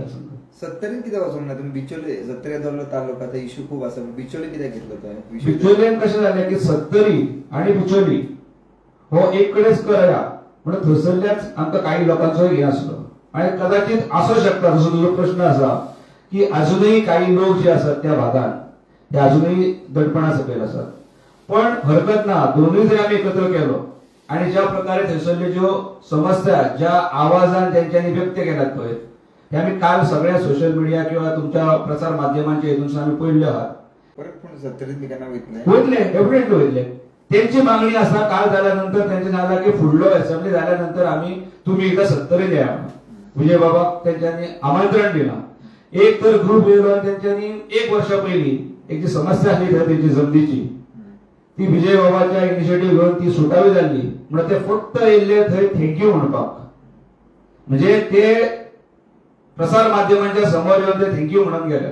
मतदारसंघ. सत्तरीन किती वाजून ना तुम्ही बिचोले सत्तरी तालुक्याचा इश्यू खूप असं बिचोले किती घेतलं होतं. बिचोलेन कशें जालें की सत्तरी आणि बिचोली हो एक कडेच करया म्हणून थंयसरल्याच आमकां काही लोकांचो हे आसलो आणि कदाचित असू शकता जसो तुजो प्रश्न आसा की अजूनही काही लोक जे असतात त्या भागात ते अजूनही दडपणा सकयल असतात. पण हरकत ना, दोन्ही जर आम्ही एकत्र केलो आणि ज्या प्रकारे थंयसरल्यो ज्यो समस्या ज्या आवाजान त्यांच्यानी व्यक्त केल्यात पळय हे आम्ही काल सगळ्या सोशल मीडिया किंवा तुमच्या प्रसार माध्यमांच्या हेतून आम्ही पळयल्यो आहात. परत पूण सत्तरीन केन्ना वयतले डेफिनेटली वयतले. त्यांची मागणी असा काल झाल्यानंतर त्यांचे झाला की फुडलो असेंब्ली झाल्यानंतर आम्ही तुम्ही एकदा सत्तरीन या विजय बाबा त्यांच्यानी आमंत्रण दिला. एक तर ग्रुप येयलो आणि त्यांच्यानी एक वर्षा पहिली एक जी समस्या आसली त्यांची जमनीची ती विजय बाबाच्या इनिशिएटिव्ह घेऊन ती सुटावी झाली म्हणून ते फक्त येयल्ले थंय थँक्यू म्हणपाक. म्हणजे ते प्रसार माध्यमांच्या समोर येऊन ते थँक्यू म्हणून गेले.